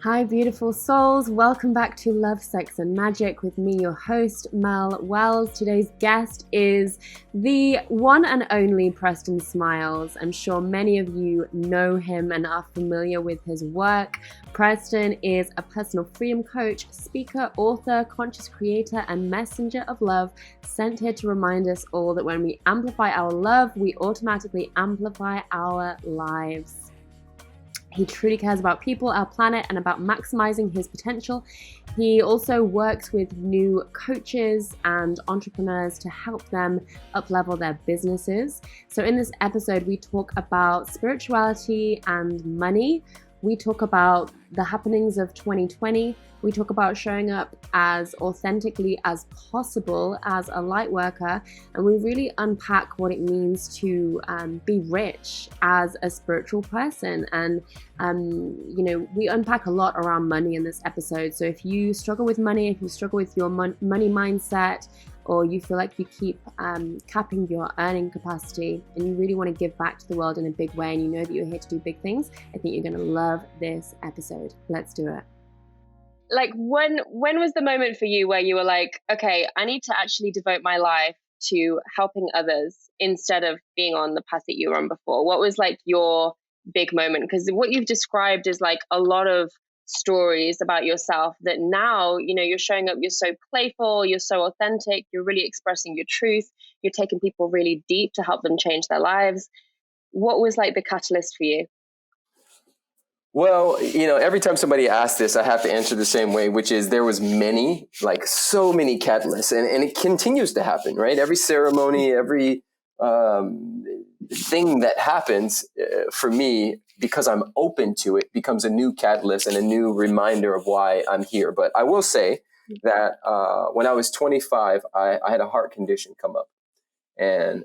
Hi, beautiful souls. Welcome back to Love, Sex, and Magic with me, your host, Mel Wells. Today's guest is the one and only Preston Smiles. I'm sure many of you know him and are familiar with his work. Preston is a personal freedom coach, speaker, author, conscious creator, and messenger of love, sent here to remind us all that when we amplify our love, we automatically amplify our lives. He truly cares about people, our planet, and about maximizing his potential. He also works with new coaches and entrepreneurs to help them up-level their businesses. So in this episode, we talk about spirituality and money. We talk about the happenings of 2020. We talk about showing up as authentically as possible as a light worker. And we really unpack what it means to be rich as a spiritual person. And, we unpack a lot around money in this episode. So if you struggle with money, if you struggle with your money mindset, or you feel like you keep capping your earning capacity and you really want to give back to the world in a big way and you know that you're here to do big things, I think you're going to love this episode. Let's do it. Like when was the moment for you where you were like, okay, I need to actually devote my life to helping others instead of being on the path that you were on before? What was like your big moment? Because what you've described is like a lot of stories about yourself that now, you're showing up, you're so playful, you're so authentic, you're really expressing your truth, you're taking people really deep to help them change their lives. What was like the catalyst for you? Well, every time somebody asks this, I have to answer the same way, which is there was many, like so many catalysts, and it continues to happen, right? Every ceremony, every thing that happens for me, because I'm open to it, becomes a new catalyst and a new reminder of why I'm here. But I will say that when I was 25, I had a heart condition come up, and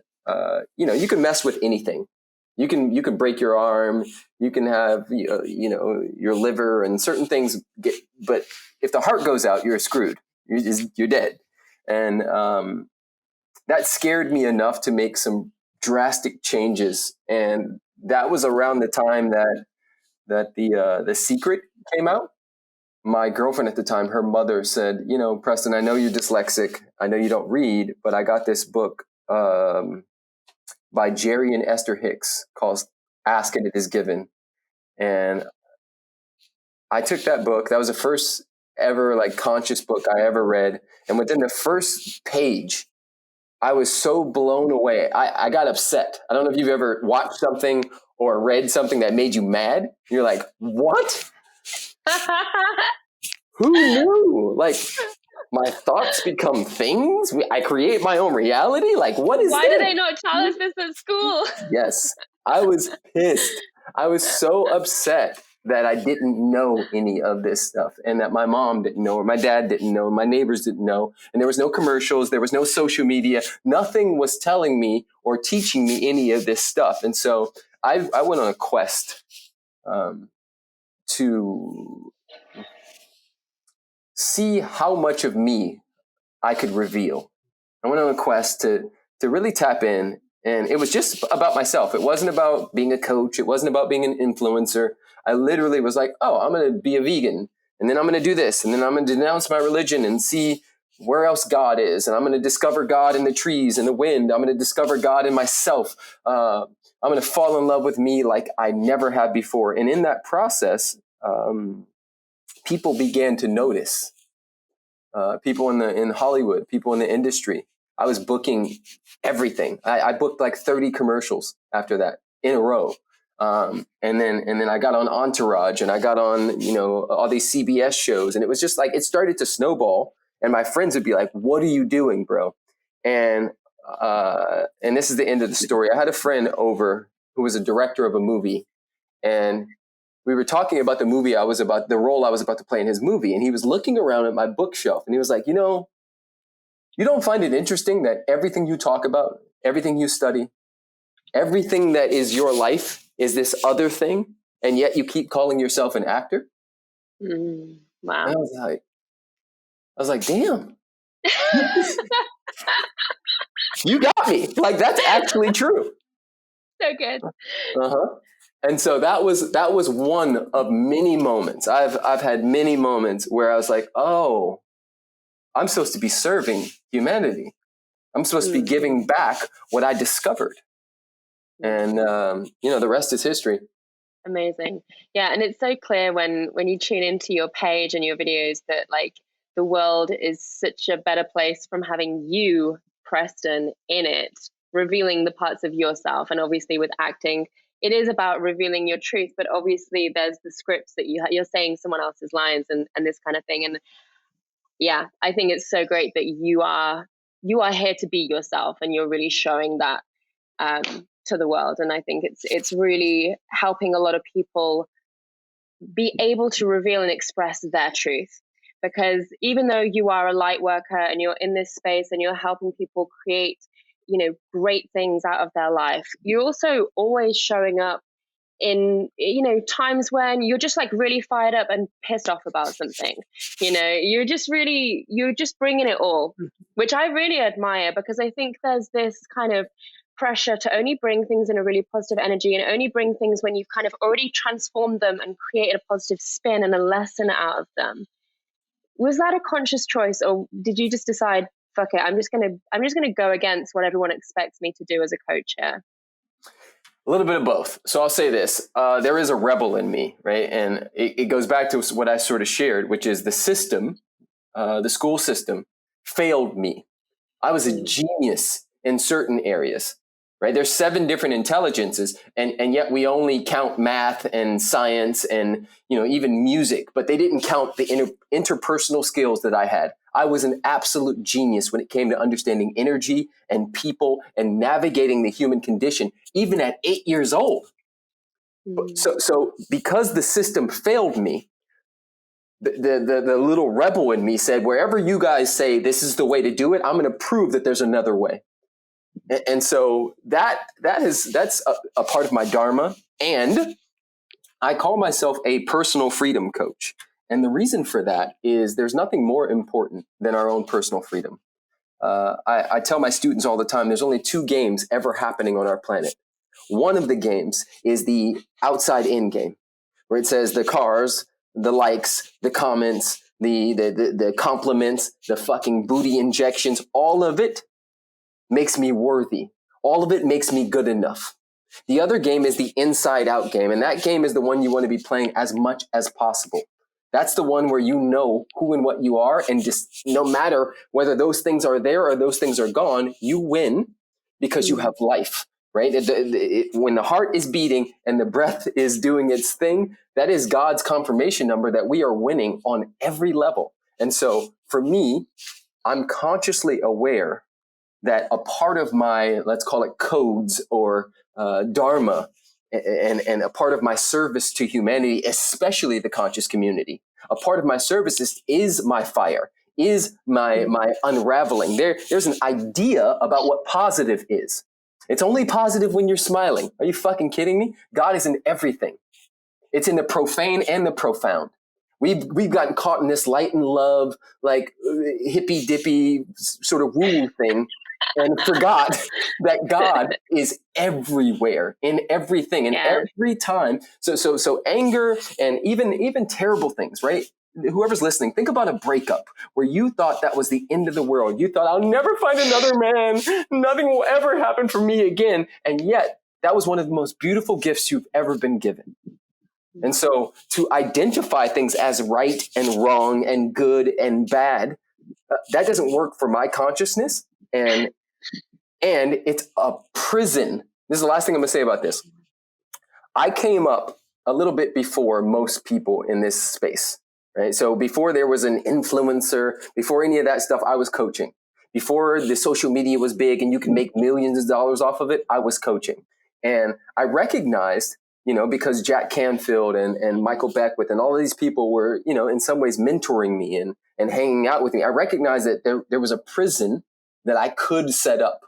you can mess with anything. You can break your arm, you can have your liver and certain things but if the heart goes out, you're screwed. You're dead. And that scared me enough to make some drastic changes. And that was around the time that the Secret came out. My girlfriend at the time, her mother said, Preston, I know you're dyslexic, I know you don't read, but I got this book by Jerry and Esther Hicks called Ask and It Is Given. And I took that book. That was the first ever like conscious book I ever read. And within the first page, I was so blown away. I got upset. I don't know if you've ever watched something or read something that made you mad. You're like, what? Who knew? Like, my thoughts become things. I create my own reality. Like, what is Why this? do they not tell us this at school? Yes, I was pissed. I was so upset that I didn't know any of this stuff, and that my mom didn't know, or my dad didn't know, my neighbors didn't know, and there was no commercials, there was no social media. Nothing was telling me or teaching me any of this stuff. And so I went on a quest to see how much of me I could reveal. I went on a quest to really tap in, and it was just about myself. It wasn't about being a coach. It wasn't about being an influencer. I literally was like, oh, I'm going to be a vegan, and then I'm going to do this, and then I'm going to denounce my religion and see where else God is, and I'm going to discover God in the trees and the wind. I'm going to discover God in myself. I'm going to fall in love with me like I never have before. And in that process, people began to notice. People in Hollywood, people in the industry. I was booking everything. I booked like 30 commercials after that in a row. And then I got on Entourage, and I got on, all these CBS shows, and it was just like, it started to snowball, and my friends would be like, what are you doing, bro? And this is the end of the story. I had a friend over who was a director of a movie, and we were talking about the role I was about to play in his movie. And he was looking around at my bookshelf, and he was like, you don't find it interesting that everything you talk about, everything you study, everything that is your life is this other thing, and yet you keep calling yourself an actor? Wow. And I was like, damn. You got me. Like, that's actually true. So good. Uh-huh. And so that was one of many moments. I've had many moments where I was like, oh, I'm supposed to be serving humanity. I'm supposed to be giving back what I discovered. And the rest is history. Amazing. Yeah, and it's so clear when you tune into your page and your videos that like the world is such a better place from having you, Preston, in it, revealing the parts of yourself. And obviously with acting, it is about revealing your truth, but obviously there's the scripts that you're saying someone else's lines and this kind of thing. And yeah, I think it's so great that you are here to be yourself and you're really showing that to the world. And I think it's really helping a lot of people be able to reveal and express their truth. Because even though you are a light worker and you're in this space and you're helping people create, great things out of their life, you're also always showing up in times when you're just like really fired up and pissed off about something. You're just bringing it all, which I really admire, because I think there's this kind of pressure to only bring things in a really positive energy and only bring things when you've kind of already transformed them and created a positive spin and a lesson out of them. Was that a conscious choice, or did you just decide, fuck it, I'm just gonna go against what everyone expects me to do as a coach here? A little bit of both. So I'll say this, there is a rebel in me, right? And it goes back to what I sort of shared, which is the system, the school system failed me. I was a genius in certain areas, right? There's 7 different intelligences, and yet we only count math and science and, even music, but they didn't count the interpersonal skills that I had. I was an absolute genius when it came to understanding energy and people and navigating the human condition, even at 8 years old. So because the system failed me, the little rebel in me said, wherever you guys say this is the way to do it, I'm going to prove that there's another way. And so that's a part of my dharma. And I call myself a personal freedom coach. And the reason for that is there's nothing more important than our own personal freedom. I tell my students all the time, there's only 2 games ever happening on our planet. One of the games is the outside in game, where it says the cars, the likes, the comments, the compliments, the fucking booty injections, all of it makes me worthy. All of it makes me good enough. The other game is the inside out game. And that game is the one you want to be playing as much as possible. That's the one where you know who and what you are. And just no matter whether those things are there or those things are gone, you win because you have life, right? When the heart is beating and the breath is doing its thing, that is God's confirmation number that we are winning on every level. And so for me, I'm consciously aware that a part of my, let's call it codes or dharma, and a part of my service to humanity, especially the conscious community, a part of my service is my fire, is my unraveling. There's an idea about what positive is. It's only positive when you're smiling. Are you fucking kidding me? God is in everything. It's in the profane and the profound. We've gotten caught in this light and love, like hippy dippy sort of woo thing, and forgot that God is everywhere, in everything, and every time. So anger and even terrible things, right? Whoever's listening, think about a breakup where you thought that was the end of the world. You thought, I'll never find another man. Nothing will ever happen for me again. And yet that was one of the most beautiful gifts you've ever been given. And so to identify things as right and wrong and good and bad, that doesn't work for my consciousness. And it's a prison. This is the last thing I'm going to say about this. I came up a little bit before most people in this space, right? So before there was an influencer, before any of that stuff, I was coaching. Before the social media was big and you can make millions of dollars off of it, I was coaching. And I recognized, because Jack Canfield and Michael Beckwith and all of these people were, in some ways mentoring me and hanging out with me. I recognized that there was a prison that I could set up.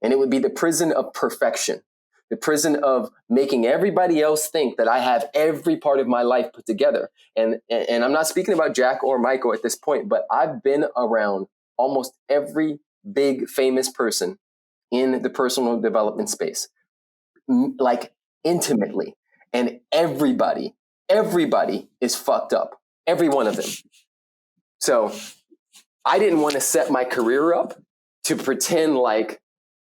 And it would be the prison of perfection, the prison of making everybody else think that I have every part of my life put together. And I'm not speaking about Jack or Michael at this point, but I've been around almost every big famous person in the personal development space, like intimately. And everybody is fucked up. Every one of them. So I didn't want to set my career up to pretend like,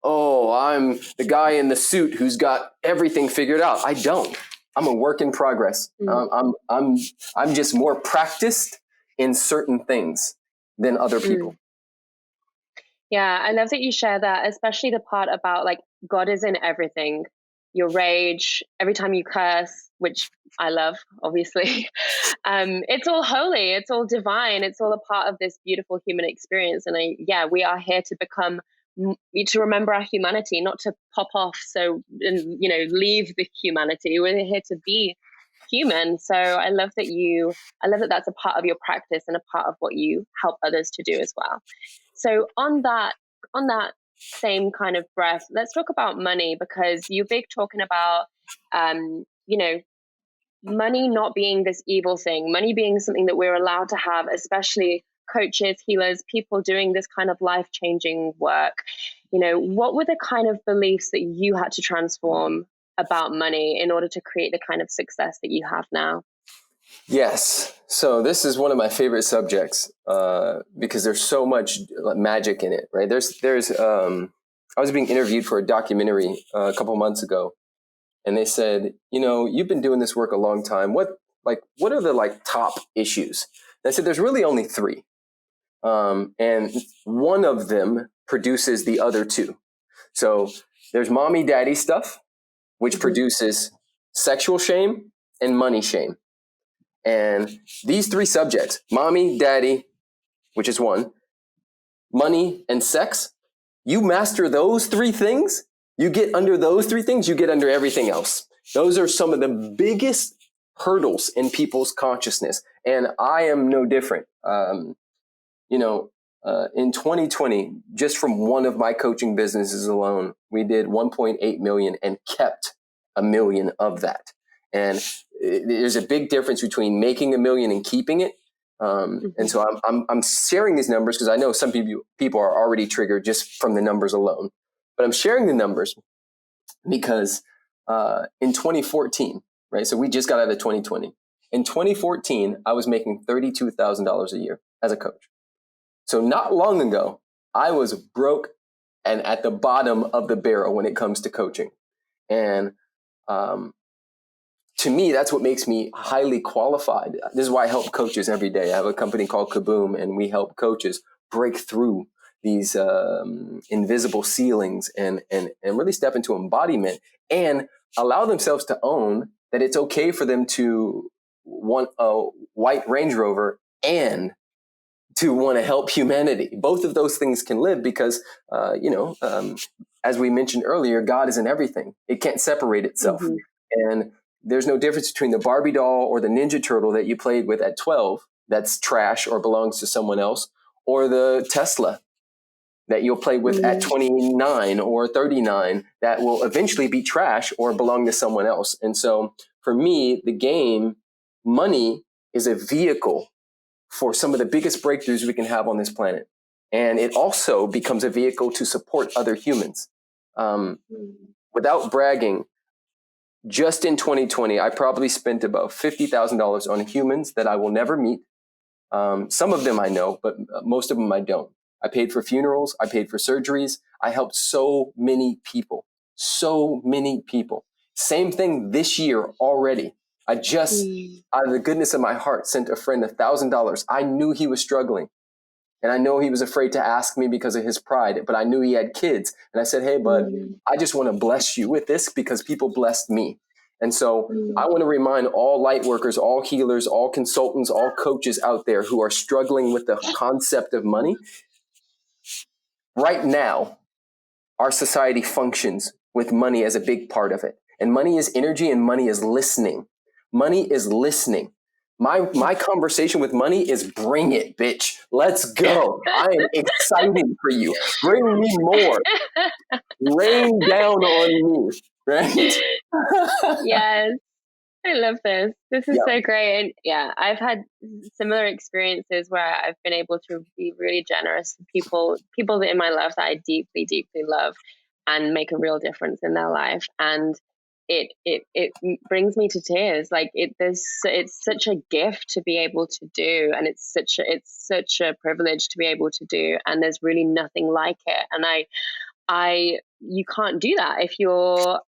oh, I'm the guy in the suit who's got everything figured out. I don't. I'm a work in progress. I'm just more practiced in certain things than other people. Yeah, I love that you share that, especially the part about like God is in everything. Your rage, every time you curse, which I love, obviously. It's all holy, it's all divine, it's all a part of this beautiful human experience. And we are here to become, to remember our humanity, not to pop off and leave the humanity. We're here to be human. So I love that that's a part of your practice and a part of what you help others to do as well. So on that same kind of breath, let's talk about money, because you're big talking about, money not being this evil thing, money being something that we're allowed to have, especially coaches, healers, people doing this kind of life-changing work. What were the kind of beliefs that you had to transform about money in order to create the kind of success that you have now? Yes. So this is one of my favorite subjects because there's so much magic in it, right? I was being interviewed for a documentary a couple months ago, and they said, you've been doing this work a long time. What are the top issues? And I said, there's really only three. And one of them produces the other two. So there's mommy daddy stuff, which produces sexual shame and money shame. And these three subjects, mommy, daddy, which is one, money, and sex, you master those three things, you get under those three things, you get under everything else. Those are some of the biggest hurdles in people's consciousness. And I am no different. In 2020, just from one of my coaching businesses alone, we did 1.8 million and kept $1 million of that. And there's a big difference between making $1 million and keeping it. And so I'm sharing these numbers because I know some people are already triggered just from the numbers alone. But I'm sharing the numbers because in 2014, right? So we just got out of 2020. In 2014, I was making $32,000 a year as a coach. So not long ago, I was broke and at the bottom of the barrel when it comes to coaching. And to me, that's what makes me highly qualified. This is why I help coaches every day. I have a company called Kaboom, and we help coaches break through these invisible ceilings and really step into embodiment and allow themselves to own that it's okay for them to want a white Range Rover and to want to help humanity. Both of those things can live because, as we mentioned earlier, God is in everything. It can't separate itself. And there's no difference between the Barbie doll or the Ninja Turtle that you played with at 12 that's trash or belongs to someone else, or the Tesla that you'll play with at 29 or 39 that will eventually be trash or belong to someone else. And so for me, the game, money is a vehicle for some of the biggest breakthroughs we can have on this planet. And it also becomes a vehicle to support other humans. Without bragging, just in 2020, I probably spent about $50,000 on humans that I will never meet. Some of them I know, but most of them I don't. I paid for funerals. I paid for surgeries. I helped so many people. Same thing this year already. I just, out of the goodness of my heart, sent a friend $1,000. I knew he was struggling. And I know he was afraid to ask me because of his pride, but I knew he had kids. And I said, hey, bud, I just want to bless you with this because people blessed me. And so I want to remind all light workers, all healers, all consultants, all coaches out there who are struggling with the concept of money. Right now, our society functions with money as a big part of it. And money is energy and money is listening. Money is listening. My conversation with money is bring it, bitch. Let's go. I am excited for you. Bring me more. Rain down on me. Right? Yes. I love this. This is so great. And yeah, I've had similar experiences where I've been able to be really generous to people in my life that I deeply, deeply love and make a real difference in their life. And it brings me to tears. Like it's such a gift to be able to do, and it's such a privilege to be able to do, and there's really nothing like it. And you can't do that if you're,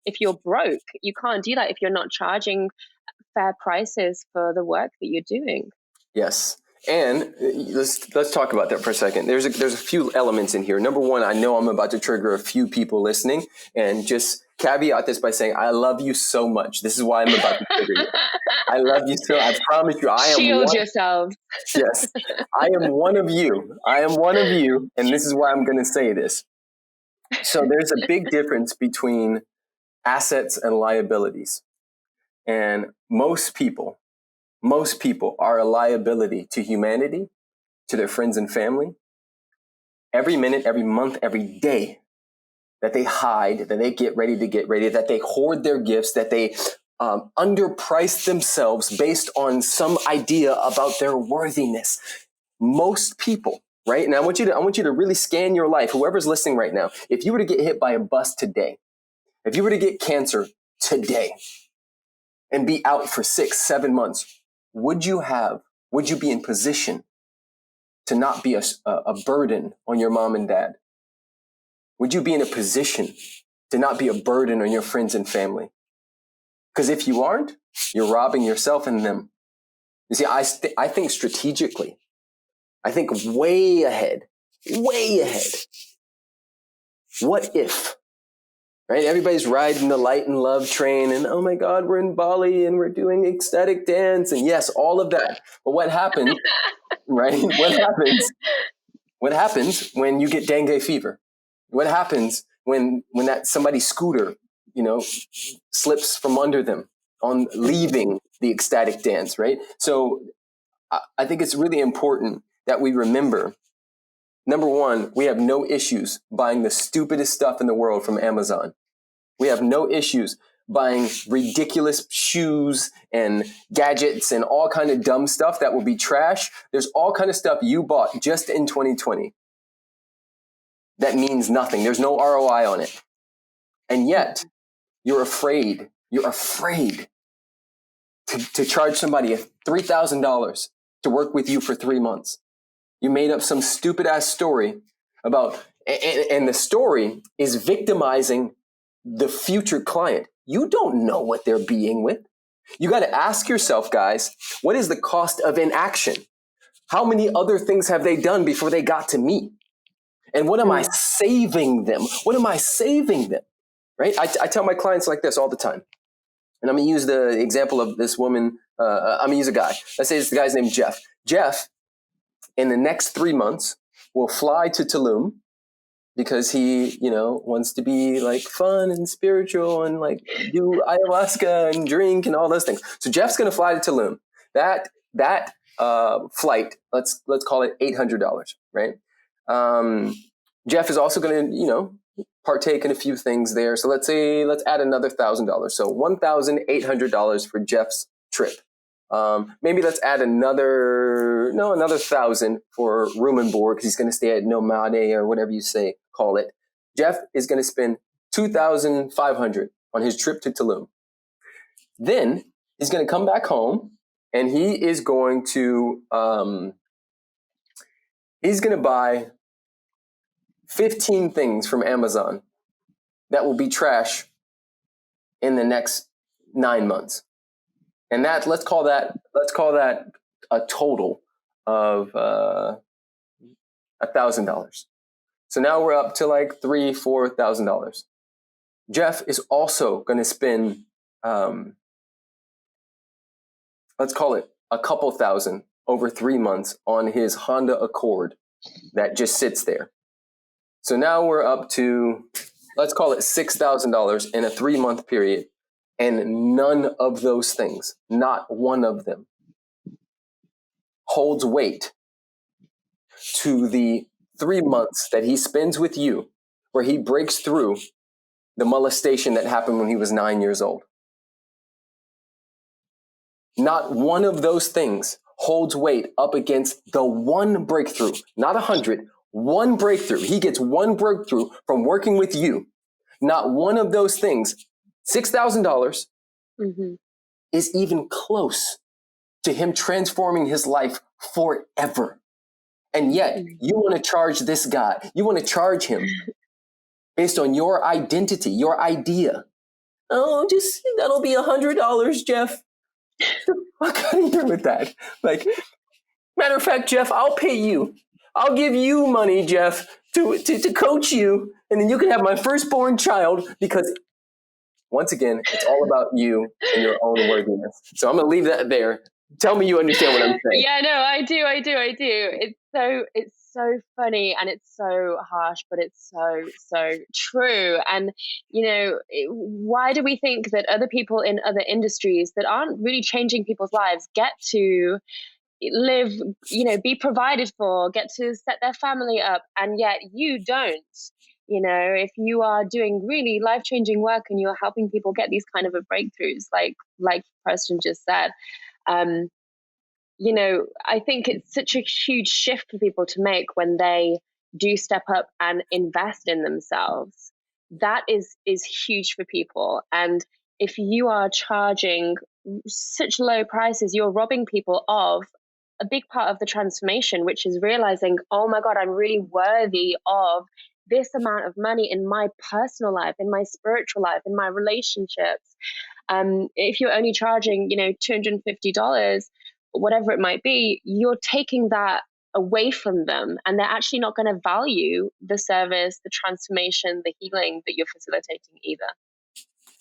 if you're broke. You can't do that if you're not charging fair prices for the work that you're doing. Yes. And let's talk about that for a second. There's a few elements in here. Number one, I know I'm about to trigger a few people listening, and just caveat this by saying I love you so much. This is why I'm about to trigger you. I love you so. I promise you, I am. Shield yourselves. Yes, I am one of you. I am one of you, and this is why I'm going to say this. So there's a big difference between assets and liabilities, and most people are a liability to humanity, to their friends and family. Every minute, every month, every day that they hide, that they get ready, that they hoard their gifts, that they underprice themselves based on some idea about their worthiness. Most people, right? And I want you to really scan your life. Whoever's listening right now, if you were to get hit by a bus today, if you were to get cancer today and be out for 6-7 months, would you be in position to not be a burden on your mom and dad? Would you be in a position to not be a burden on your friends and family? Because if you aren't, you're robbing yourself and them. You see, I think strategically. I think way ahead. What if? Right? Everybody's riding the light and love train, and oh my God, we're in Bali and we're doing ecstatic dance, and yes, all of that. But what happens, right? What happens when you get dengue fever? What happens when that somebody's scooter, slips from under them on leaving the ecstatic dance, right? So I think it's really important that we remember, number one, we have no issues buying the stupidest stuff in the world from Amazon. We have no issues buying ridiculous shoes and gadgets and all kind of dumb stuff that will be trash. There's all kind of stuff you bought just in 2020 that means nothing. There's no ROI on it. And yet you're afraid to charge somebody $3,000 to work with you for 3 months. You made up some stupid ass story about, and the story is victimizing the future client. You don't know what they're being with. You got to ask yourself, guys, what is the cost of inaction? How many other things have they done before they got to me? And what am I saving them? Right? I tell my clients like this all the time. And I'm going to use the example of this woman. I'm going to use a guy. Let's say this guy's named Jeff. Jeff, in the next 3 months, will fly to Tulum because he, wants to be like fun and spiritual and like do ayahuasca and drink and all those things. So Jeff's going to fly to Tulum. That flight, let's call it $800, right? Jeff is also going to, partake in a few things there. So let's add another $1,000. So $1,800 for Jeff's trip. Maybe let's add another 1,000 for room and board because he's going to stay at Nomade or whatever you call it. Jeff is going to spend $2,500 on his trip to Tulum. Then he's going to come back home and he is going to buy 15 things from Amazon that will be trash in the next 9 months. And that, let's call that a total of $1,000. So now we're up to like $3,000-$4,000. Jeff is also going to spend, let's call it a couple thousand over 3 months on his Honda Accord that just sits there. So now we're up to, let's call it $6,000 in a 3-month period. And none of those things, not one of them, holds weight to the 3 months that he spends with you, where he breaks through the molestation that happened when he was 9 years old. Not one of those things holds weight up against the one breakthrough, not 100, one breakthrough. He gets one breakthrough from working with you. Not one of those things $6,000 Mm-hmm. is even close to him transforming his life forever. And yet you want to charge this guy, you want to charge him based on your identity, your idea. Oh, just that'll be $100, Jeff. I got here with that. Like, matter of fact, Jeff, I'll pay you. I'll give you money, Jeff, to coach you, and then you can have my firstborn child, because once again, it's all about you and your own worthiness. So I'm going to leave that there. Tell me you understand what I'm saying. Yeah, no, I do. It's so funny, and it's so harsh, but it's so true. And why do we think that other people in other industries that aren't really changing people's lives get to live, be provided for, get to set their family up, and yet you don't? If you are doing really life-changing work and you're helping people get these kind of breakthroughs, like Preston just said, I think it's such a huge shift for people to make when they do step up and invest in themselves. That is huge for people. And if you are charging such low prices, you're robbing people of a big part of the transformation, which is realizing, oh my God, I'm really worthy of this amount of money in my personal life, in my spiritual life, in my relationships. If you're only charging, $250, whatever it might be, you're taking that away from them, and they're actually not going to value the service, the transformation, the healing that you're facilitating either.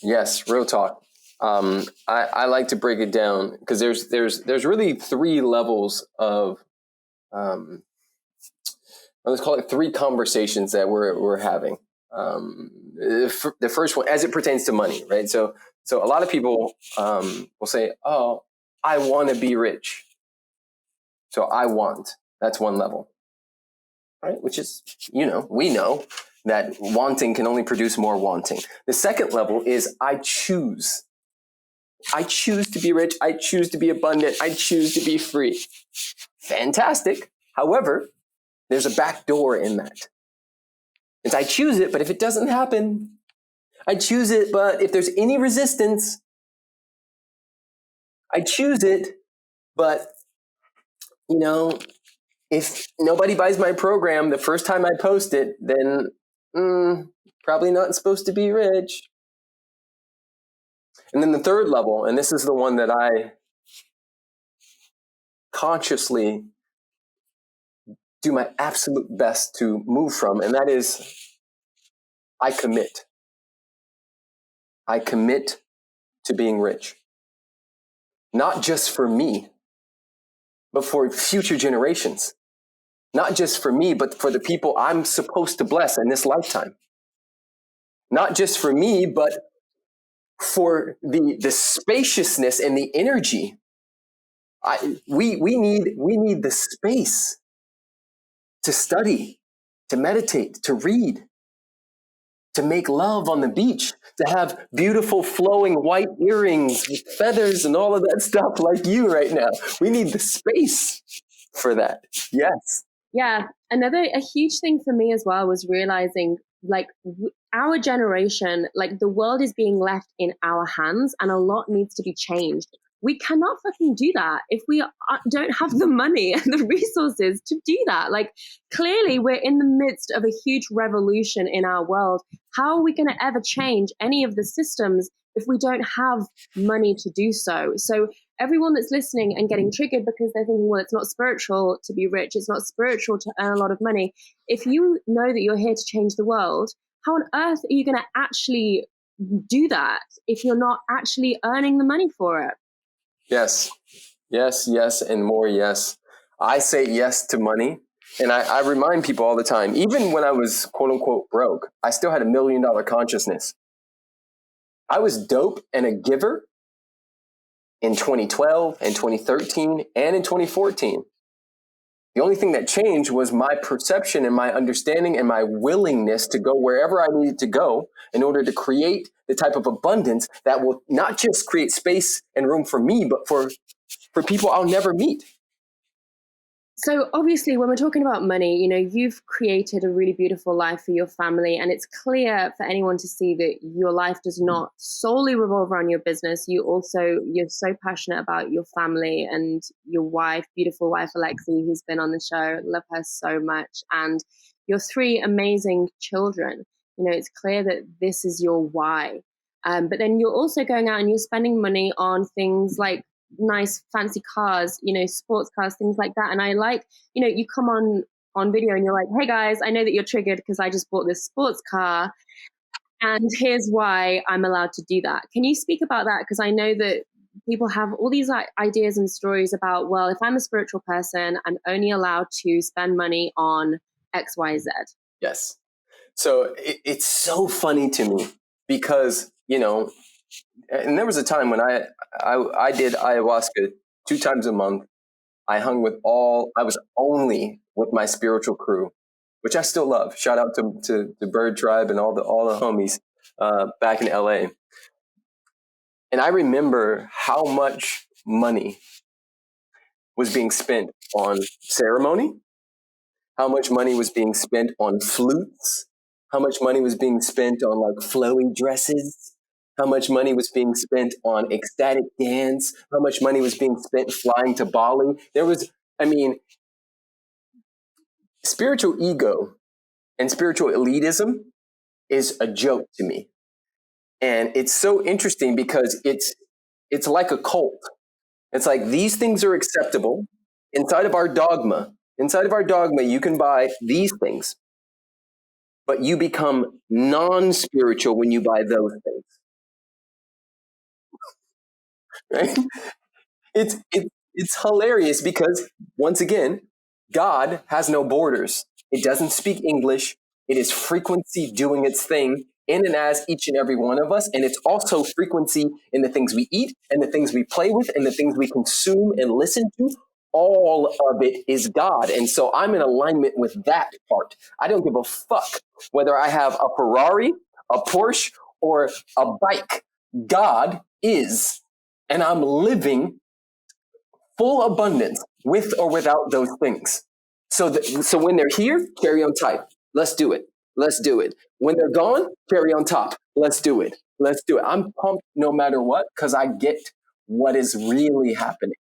Yes, real talk. I like to break it down because there's really three levels of let's call it three conversations that we're having. The first one, as it pertains to money, right? So a lot of people will say, "Oh, I want to be rich." So I want. That's one level, right? Which is, we know that wanting can only produce more wanting. The second level is I choose. I choose to be rich. I choose to be abundant. I choose to be free. Fantastic. However, there's a back door in that. It's I choose it, but if it doesn't happen, I choose it, but if there's any resistance, I choose it, but, if nobody buys my program the first time I post it, then probably not supposed to be rich. And then the third level, and this is the one that I consciously do my absolute best to move from, and that is I commit. I commit to being rich. Not just for me, but for future generations. Not just for me, but for the people I'm supposed to bless in this lifetime. Not just for me, but for the spaciousness and the energy. We need the space to study, to meditate, to read, to make love on the beach, to have beautiful flowing white earrings with feathers and all of that stuff like you right now. We need the space for that. Yes. Yeah. A huge thing for me as well was realizing our generation, the world is being left in our hands and a lot needs to be changed. We cannot fucking do that if we don't have the money and the resources to do that. Clearly we're in the midst of a huge revolution in our world. How are we going to ever change any of the systems if we don't have money to do so? So everyone that's listening and getting triggered because they're thinking, well, it's not spiritual to be rich, it's not spiritual to earn a lot of money. If you know that you're here to change the world, how on earth are you going to actually do that if you're not actually earning the money for it? Yes, and more yes. I say yes to money. And I remind people all the time, even when I was quote unquote broke, I still had $1 million consciousness. I was dope and a giver in 2012 and 2013 and in 2014. The only thing that changed was my perception and my understanding and my willingness to go wherever I needed to go in order to create the type of abundance that will not just create space and room for me, but for people I'll never meet. So obviously, when we're talking about money, you've created a really beautiful life for your family, and it's clear for anyone to see that your life does not solely revolve around your business. You're so passionate about your family and your wife, beautiful wife, Alexi, who's been on the show. Love her so much. And your three amazing children. It's clear that this is your why. But then you're also going out and you're spending money on things like nice fancy cars, sports cars, things like that. And I like, you come on video and you're like, hey guys, I know that you're triggered because I just bought this sports car, and here's why I'm allowed to do that. Can you speak about that? Because I know that people have all these ideas and stories about, well, if I'm a spiritual person, I'm only allowed to spend money on XYZ. Yes. So it's so funny to me because, and there was a time when I did ayahuasca 2 times a month. I was only with my spiritual crew, which I still love. Shout out to the Bird Tribe and all the homies back in LA. And I remember how much money was being spent on ceremony, how much money was being spent on flutes, how much money was being spent on like flowy dresses, how much money was being spent on ecstatic dance, how much money was being spent flying to Bali. Spiritual ego and spiritual elitism is a joke to me. And it's so interesting because it's like a cult. It's like these things are acceptable inside of our dogma. Inside of our dogma, you can buy these things, but you become non-spiritual when you buy those things. Right? It's hilarious because, once again, God has no borders. It doesn't speak English. It is frequency doing its thing in and as each and every one of us. And it's also frequency in the things we eat and the things we play with and the things we consume and listen to. All of it is God. And so I'm in alignment with that part. I don't give a fuck whether I have a Ferrari, a Porsche, or a bike. God is. And I'm living full abundance with or without those things. So when they're here, carry on tight. Let's do it. Let's do it. When they're gone, carry on top. Let's do it. Let's do it. I'm pumped no matter what because I get what is really happening.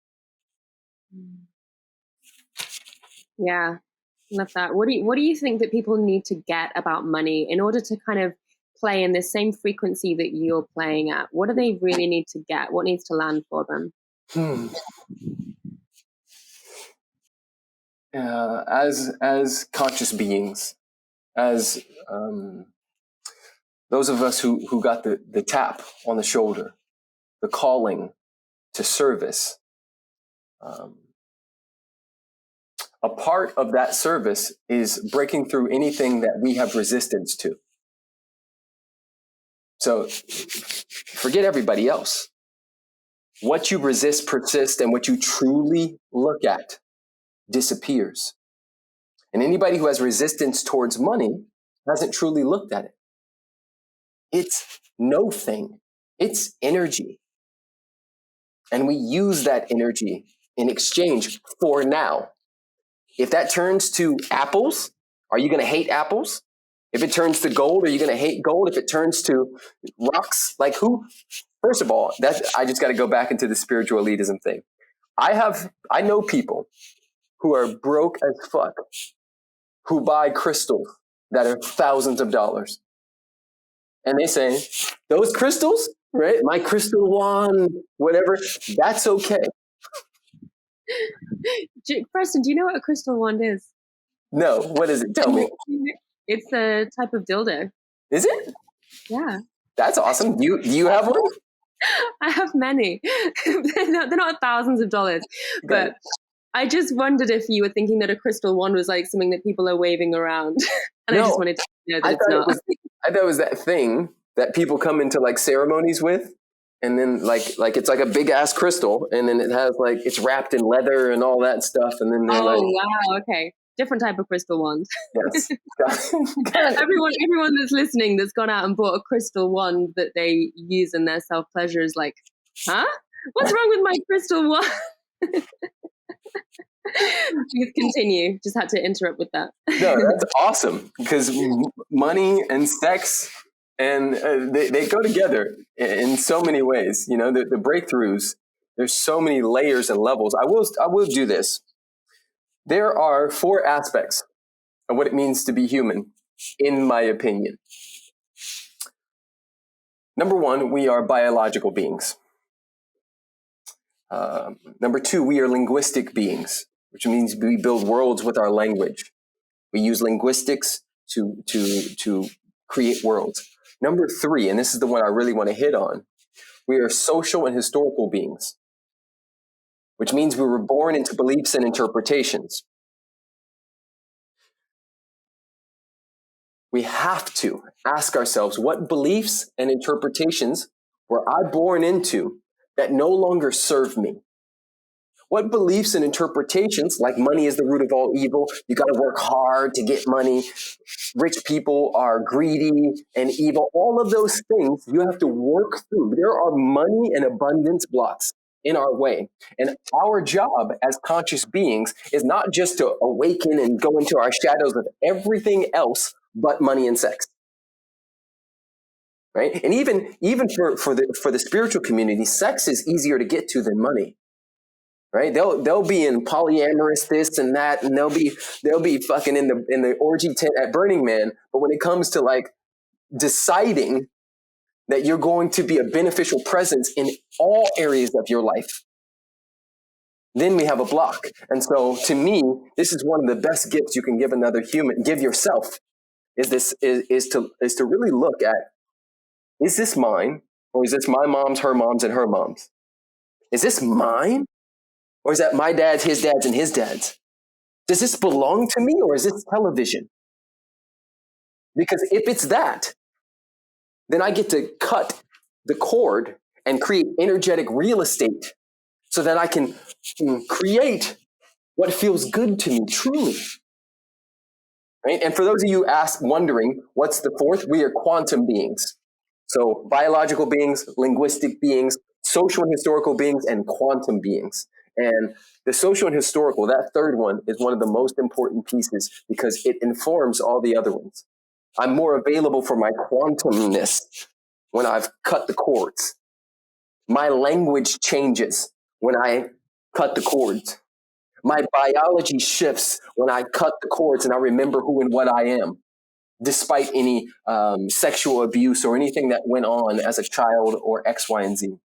Yeah, love that. What do you think that people need to get about money in order to kind of play in the same frequency that you're playing at? What do they really need to get? What needs to land for them? As conscious beings, as those of us who got the tap on the shoulder, the calling to service, a part of that service is breaking through anything that we have resistance to. So forget everybody else. What you resist persists, and what you truly look at disappears. And anybody who has resistance towards money hasn't truly looked at it. It's no thing. It's energy. And we use that energy in exchange for now. If that turns to apples, are you going to hate apples? If it turns to gold, are you going to hate gold? If it turns to rocks, like who? First of all, I just got to go back into the spiritual elitism thing. I know people who are broke as fuck who buy crystals that are thousands of dollars. And they say, those crystals, right? My crystal wand, whatever, that's okay. Preston, do you know what a crystal wand is? No, what is it? Tell me. It's a type of dildo. Is it? Yeah. That's awesome. Do you have one? I have many. They're not thousands of dollars, but I just wondered if you were thinking that a crystal wand was like something that people are waving around. And no, I just wanted to know that it's not. I thought it was that thing that people come into like ceremonies with. And then like it's like a big ass crystal, and then it has like it's wrapped in leather and all that stuff. And then they're wow, okay, different type of crystal wand. Yes. everyone that's listening that's gone out and bought a crystal wand that they use in their self pleasure is like, huh? What's wrong with my crystal wand? Please continue. Just had to interrupt with that. No, that's awesome, because money and sex, and they go together in so many ways. You know, the breakthroughs. There's so many layers and levels. I will do this. There are 4 aspects of what it means to be human, in my opinion. Number 1, we are biological beings. Number 2, we are linguistic beings, which means we build worlds with our language. We use linguistics to create worlds. Number 3, and this is the one I really want to hit on, we are social and historical beings, which means we were born into beliefs and interpretations. We have to ask ourselves, what beliefs and interpretations were I born into that no longer serve me? What beliefs and interpretations, like money is the root of all evil, you got to work hard to get money, rich people are greedy and evil, all of those things you have to work through. There are money and abundance blocks in our way. And our job as conscious beings is not just to awaken and go into our shadows of everything else but money and sex. Right? And even for the spiritual community, sex is easier to get to than money. Right? They'll be in polyamorous this and that, and they'll be fucking in the orgy tent at Burning Man. But when it comes to like deciding that you're going to be a beneficial presence in all areas of your life, then we have a block. And so to me, this is one of the best gifts you can give another human, give yourself, is to really look at, is this mine? Or is this my mom's, her mom's, and her mom's? Is this mine? Or is that my dad's, his dad's, and his dad's? Does this belong to me, or is this television? Because if it's that, then I get to cut the cord and create energetic real estate so that I can create what feels good to me truly. Right? And for those of you wondering, what's the 4th? We are quantum beings. So biological beings, linguistic beings, social and historical beings, and quantum beings. And the social and historical, that 3rd one, is one of the most important pieces because it informs all the other ones. I'm more available for my quantumness when I've cut the cords. My language changes when I cut the cords. My biology shifts when I cut the cords and I remember who and what I am, despite any sexual abuse or anything that went on as a child or X, Y, and Z.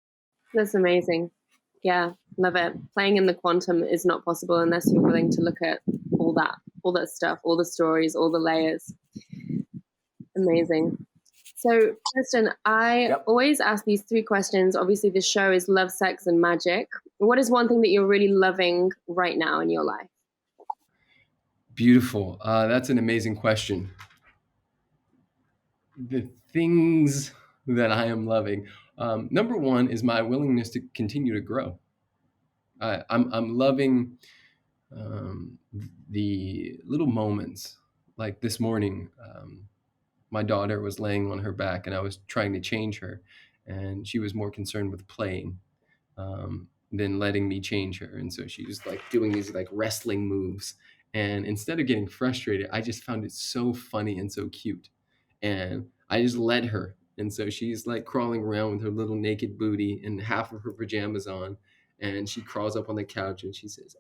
That's amazing. Yeah, love it. Playing in the quantum is not possible unless you're willing to look at all that stuff, all the stories, all the layers. Amazing. So, Preston, I always ask these 3 questions. Obviously, the show is love, sex, and magic. What is one thing that you're really loving right now in your life? Beautiful. That's an amazing question. The things that I am loving. Number 1 is my willingness to continue to grow. I'm loving the little moments. Like this morning, my daughter was laying on her back and I was trying to change her, and she was more concerned with playing than letting me change her. And so she was like doing these like wrestling moves. And instead of getting frustrated, I just found it so funny and so cute. And I just let her. And so she's like crawling around with her little naked booty and half of her pajamas on. And she crawls up on the couch and she says,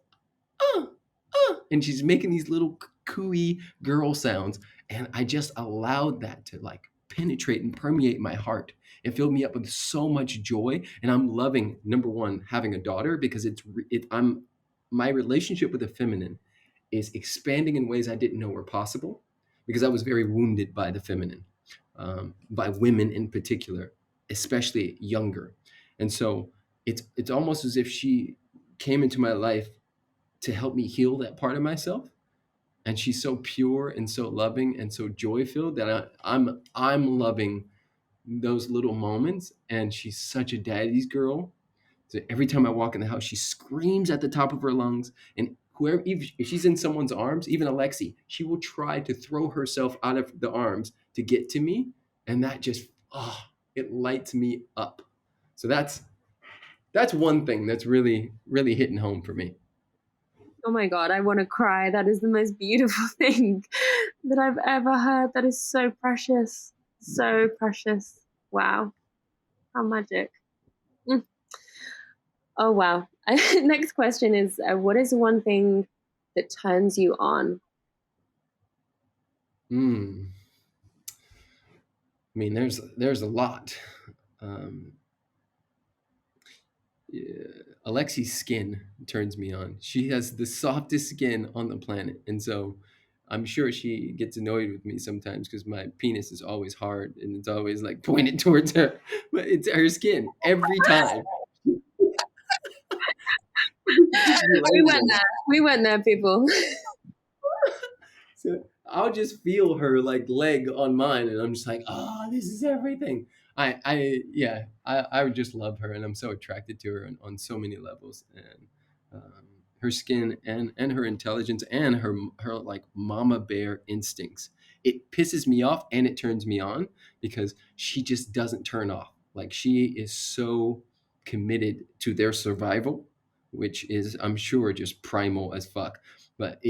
and she's making these little cooey girl sounds. And I just allowed that to like penetrate and permeate my heart. It filled me up with so much joy. And I'm loving, number 1, having a daughter, because my relationship with the feminine is expanding in ways I didn't know were possible, because I was very wounded by the feminine, by women in particular, especially younger. And so it's almost as if she came into my life to help me heal that part of myself. And she's so pure and so loving and so joy-filled that I'm loving those little moments. And she's such a daddy's girl. So every time I walk in the house, she screams at the top of her lungs. And whoever, if she's in someone's arms, even Alexi, she will try to throw herself out of the arms to get to me. And that just, it lights me up. So that's one thing that's really, really hitting home for me. Oh my God, I want to cry. That is the most beautiful thing that I've ever heard. That is so precious. So precious. Wow. How magic. Mm. Oh, wow. Next question is, what is one thing that turns you on? I mean, there's a lot. Alexi's skin turns me on. She has the softest skin on the planet, and so I'm sure she gets annoyed with me sometimes because my penis is always hard and it's always like pointed towards her, but it's her skin every time. We went there, people. So I'll just feel her like leg on mine, and I'm just like, oh, this is everything. I would just love her, and I'm so attracted to her on so many levels, and her skin and her intelligence and her like mama bear instincts. It pisses me off and it turns me on because she just doesn't turn off. Like she is so committed to their survival, which is I'm sure just primal as fuck. But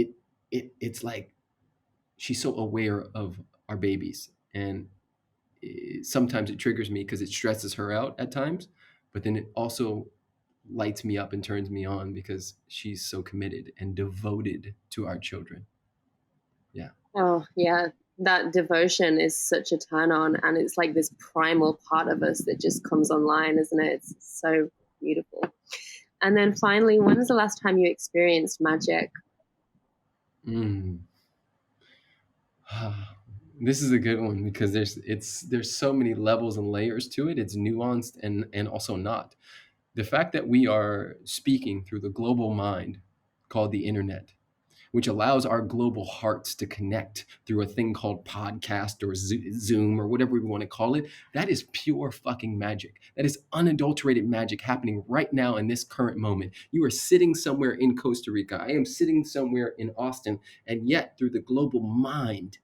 it's like she's so aware of our babies, and sometimes it triggers me because it stresses her out at times, but then it also lights me up and turns me on because she's so committed and devoted to our children. Yeah. Oh yeah, that devotion is such a turn on, and it's like this primal part of us that just comes online, isn't it? It's so beautiful. And then finally, when was the last time you experienced magic? This is a good one because there's so many levels and layers to it. It's nuanced and also not. The fact that we are speaking through the global mind called the internet, which allows our global hearts to connect through a thing called podcast or Zoom or whatever we want to call it, that is pure fucking magic. That is unadulterated magic happening right now in this current moment. You are sitting somewhere in Costa Rica. I am sitting somewhere in Austin, and yet through the global mind,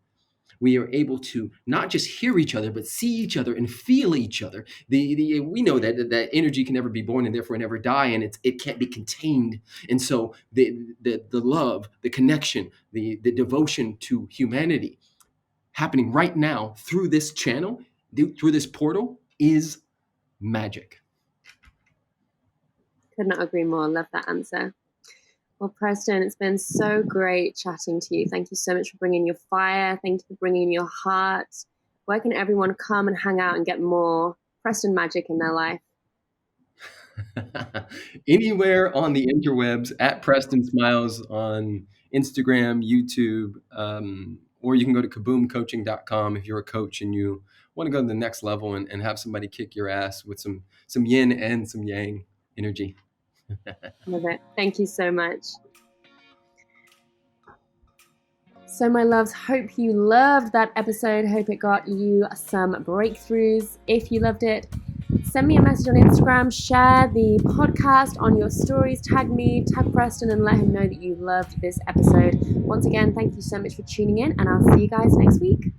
we are able to not just hear each other, but see each other and feel each other. We know that energy can never be born and therefore never die, and it can't be contained. And so the love, the connection, the devotion to humanity happening right now through this channel, through this portal, is magic. Could not agree more. Love that answer. Well, Preston, it's been so great chatting to you. Thank you so much for bringing your fire. Thank you for bringing your heart. Where can everyone come and hang out and get more Preston magic in their life? Anywhere on the interwebs at Preston Smiles on Instagram, YouTube, or you can go to kaboomcoaching.com if you're a coach and you want to go to the next level and have somebody kick your ass with some yin and some yang energy. Love it. Thank you so much. So my loves, hope you loved that episode. Hope it got you some breakthroughs. If you loved it, send me a message on Instagram, share the podcast on your stories, tag me, tag Preston, and let him know that you loved this episode. Once again, thank you so much for tuning in, and I'll see you guys next week.